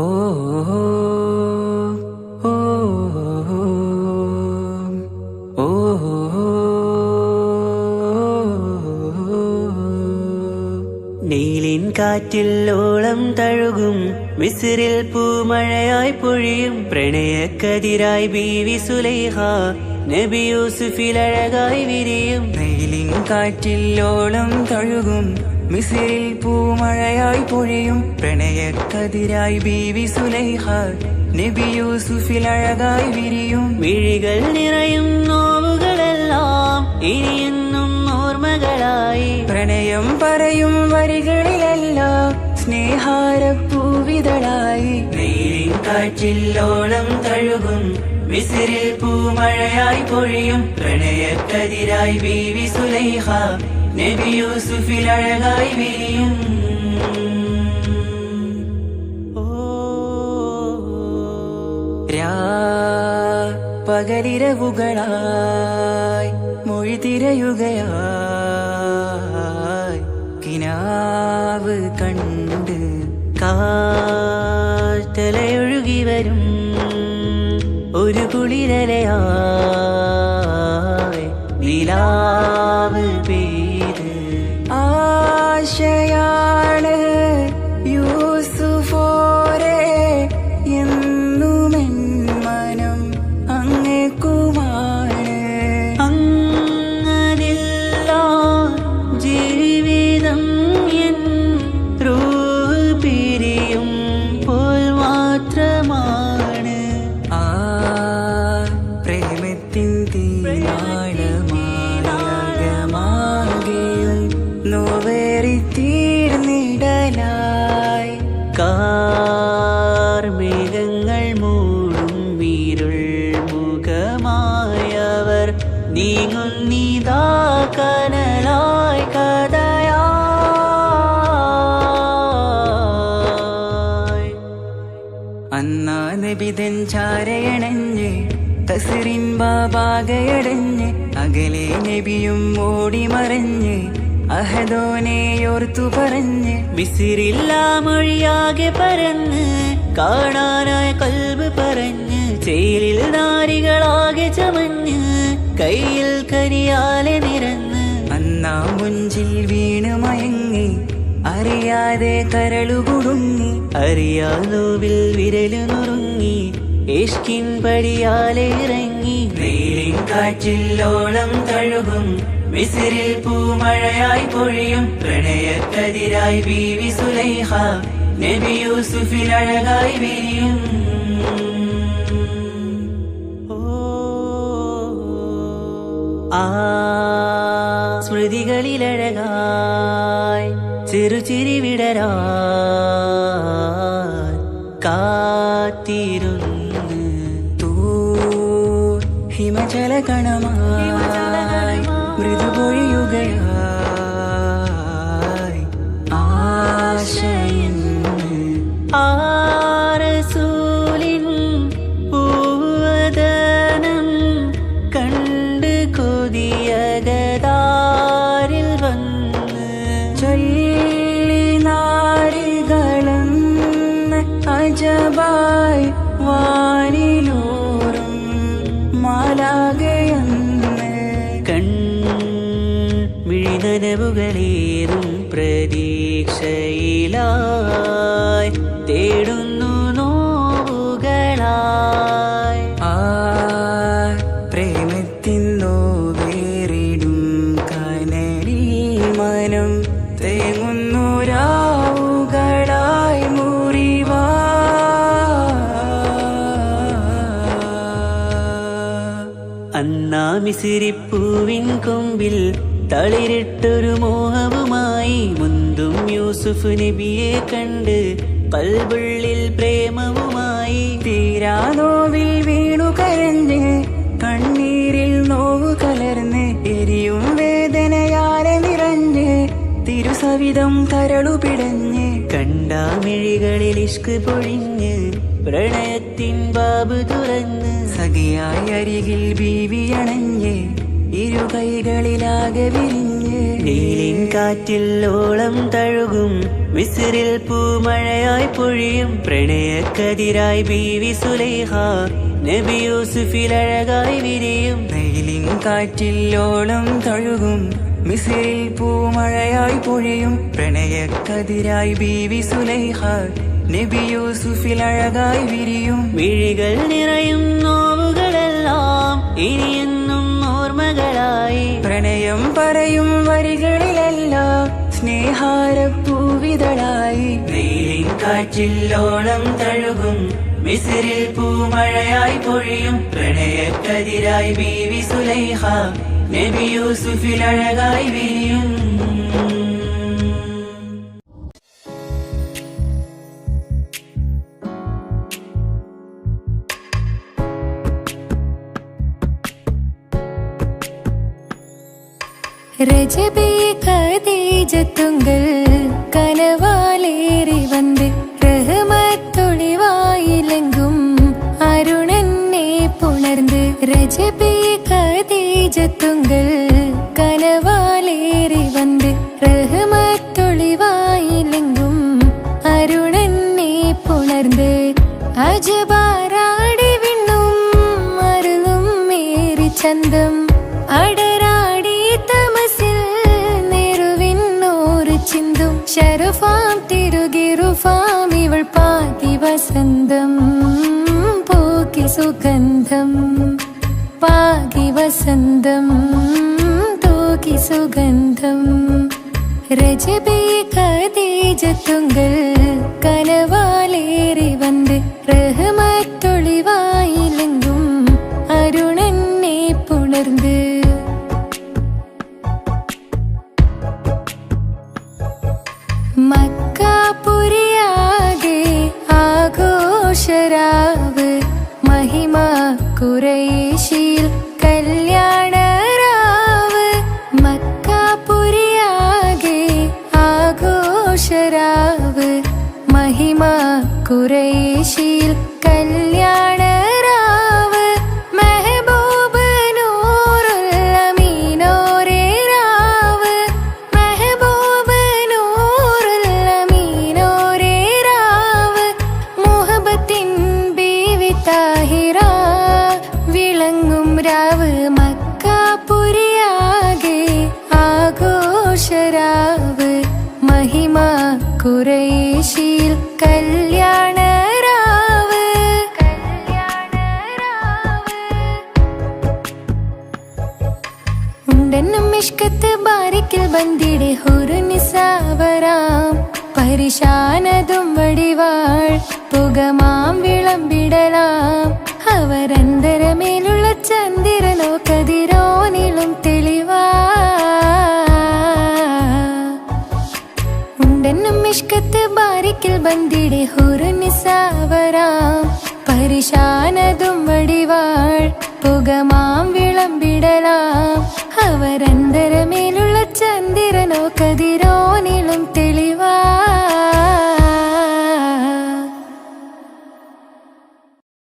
ഓ ഓ ഓ നീലിൻ കാറ്റിൽ ഓളം തഴുകും മിസ്രിൽ പൂമഴയായി പൊഴിയും പ്രണയക്കതിരായി ബീവി സുലൈഹ നബി യൂസുഫിൽ അഴകായി വിരിയും. നീലിൻ കാറ്റിൽ ഓളം തഴുകും മിസ്രിൽ പൂമഴയായി പൊഴിയും പ്രണയക്കതിരായി ബീവി സുലൈഹ നബി യൂസുഫിൽ അഴകായി വിരിയും. മിഴികൾ നിറയും നോവുകളെല്ലാം ഇനിയെന്നും ഓർമ്മകളായി പ്രണയം പറയും വരികളിലെല്ലാം സ്നേഹാരപ്പൂവിതളായി. നീലിൻ കാറ്റിൽ ഓളം തഴുകും മിസ്രിൽ പൂമഴയായി പൊഴിയും പ്രണയക്കതിരായി ബീവി സുലൈഹ നബി യൂസുഫിൽ അഴകായി വിരിയും. പകലിരവുകളായി മൊഴി തിരയുകയായി കിനാവ് കണ്ട് കാറ്റലയൊഴുകി വരും ഒരു കുളിരലയായി നിലാവ് പെയ്ത് ആശയാണ് യൂസുഫോരെ എന്നുമെൻ മനം അങ്ങേക്കുമാണ്. അങ്ങനില്ല ജീവിതം എൻ റൂഹ് പിരിയും പോൽ മാത്രമാണ്. ആ പ്രേമത്തിൻ തീരാളമാകെയും നോവേറി തീർന്നിടലായി കാർമേഘങ്ങൾ മൂടും വീരുൾ മുഖമായവർ നീങ്ങുന്നിതാ കനലായി കഥയായി. അന്നാ നബിതൻ ചാരയണഞ്ഞ് കസറിൻ ബാബാകയടഞ്ഞ് അകലെ നബിയും ഓടിമറഞ്ഞ് അഹദോനെയോർത്തു പറഞ്ഞ് മിസ്രില്ലാ മൊഴിയാകെ പരന്ന് കാണാനായി കൽബ് പറഞ്ഞ് ചേലിൽ നാരികളാകെ ചമഞ്ഞ് കയ്യിൽ കരിയാലെ നിറന്ന് അന്നാ മുഞ്ചിൽ വീണ് മയങ്ങി അറിയാതെ കരളുകുടുങ്ങി അറിയാലോവിൽ വിരലു നുറുങ്ങി ഇഷ്കിൻ പടിയാലെ ഇറങ്ങി. നീലിൻ കാറ്റിൽ ഓളം തഴുകും മിസ്രിൽ പൂമഴയായി പൊഴിയും പ്രണയക്കതിരായി ബീവി സുലൈഹ നബി യൂസുഫിൽ അഴകായി വിരിയും. ആ സ്മൃതികളിലഴകായി ചെറുചിരി വിടരാൻ കാത്തിരുന്ന് ഹിമജല കണമായി മൃദുപൊഴിയുകയായി ആശയിൻ ആരസൂലിൻ പൂവദനം കണ്ട് കൊതിയകതാരിൽ വന്ന് ചൊല്ലി നാരികളെന്ന് അജബായി വാനിലൂറും മാലാകയെന്ന് മിഴിനനവുകളേറും പ്രതീക്ഷയിലായി തേടുന്നു നോവുകളായി. ആ പ്രേമത്തിൻ നോവേറിടും കനലിൽ മനം തേങ്ങുന്നു രാവുകളായി മുറിവാ. അന്നാ മിസ്രിപ്പൂവിൻ കൊമ്പിൽ തളിരിട്ടൊരു മോഹവുമായി മുന്തും യൂസുഫ് നബിയെ കണ്ട് കൽബുള്ളിൽ പ്രേമവുമായി. തീരാനോവിൽ വീണു കരഞ്ഞ് കണ്ണീരിൽ നോവു കലർന്ന് എരിയും വേദനയാലെ നിറഞ്ഞ് തിരുസവിധം കരളു പിടഞ്ഞ് കണ്ടാമിഴികളിൽ ഇഷ്ക് പൊഴിഞ്ഞ് പ്രണയത്തിൻ ബാബ് തുറന്ന് സഖിയായി അരികിൽ ബീവിയണഞ്ഞ് ഇരുകൈകളിലാകെ വിരിഞ്ഞ് നീലിൻ കാറ്റിൽ ഓളം തഴുകും മിസ്രിൽ പൂമഴയായി പൊഴിയും പ്രണയക്കതിരായി ബീവി സുലൈഹ നബി യൂസുഫിൽ അഴകായി വിരിയും വെയിലിൻ കാറ്റില്ലോളം തഴുകും മിസ്രിൽ പൂമഴയായി പൊഴിയും പ്രണയക്കതിരായി ബീവി സുലൈഹ നബി യൂസുഫിൽ അഴകായി വിരിയും മിഴികൾ നിറയും നോവുകളെല്ലാം ഇനിയെന്നും ഓർമ്മകളായി പ്രണയം പറയും വരികളിലെല്ലാം സ്നേഹാരപ്പൂവിതളായി വെയിലിൻ കാറ്റില്ലോളം തഴുകും മിസ്രിൽ പൂമഴയായി പൊഴിയും പ്രണയക്കതിരായി ബീവി സുലൈഹ നബി യൂസുഫിൽ അഴകായി വിരിയും ரஜபே கதீஜத்துங்கள் கனவாலேறி வந்து ரஹமத்தொளிவாயிலெங்கும் அருணன்னே புணர்ந்து ரஜபே கதீஜத்துங்கள் கனவாலேறி வந்து ரஹமத்தொளிவாயிலெங்கும் அருணன்னே புணர்ந்து അജബാരാടി വിണ്ണും അരുളും മേരി ചന്തം അടരാടി തമസിൽ നെരുവിന്നോറ് ചിന്തും ശരഫാം തിരുകിറുഫാം ഇവൾ പാതി വസന്തം പോക്കി സുഗന്ധം പാകി വസന്തം തോക്കി സുഗന്ധം രജബേ കദീജത്തുങ്കൾ കനവാലേറി വന്ന് റഹ്മത്തൊളിവായിലെങ്കും അരുണന്നെ പുണർന്ന് മക്കാപുരിയാകെ ആഘോഷരാവ് മഹിമ ഖുറൈശിൽ കല്യാണരാവ് മക്കാപുരിയാകെ ആഘോഷരാവ് മഹിമ ഖുറൈശിൽ കല്യാണരാവ് മെഹബൂബ് നൂറുൽ അമീനോരേ രാവ് മെഹബൂബ് നൂറുൽ അമീനോരേ രാവ് മുഹബത്തിൻ ബീവി താഹിറ വിളങ്ങും രാവ് മക്കാപുരിയാകെ ആഘോഷരാവ് മഹിമ ഖുറൈശിൽ കല്യാണരാവ് ഉണ്ടെന്നും ഇഷ്കത്ത് ബാരിക്കിൽ ബന്ദിടെ ഹുറുനിസാവരാം പരിശാനതും വടിവാൾ പുകമാം വിളമ്പിടലാം അവരന്തരമേലുള്ള ചന്ദ്രനോ കതിരോനിലും തെളിവാ ഉണ്ടെന്നും ഇഷ്കത്ത് ബാരിക്കിൽ ബന്ദിടെ ഹുറുനിസാവരാം പരിശാനതും വടിവാൾ പുകമാം വിളമ്പിടലാം അവരന്തരമേലുള്ള ചന്ദ്രനോ കതി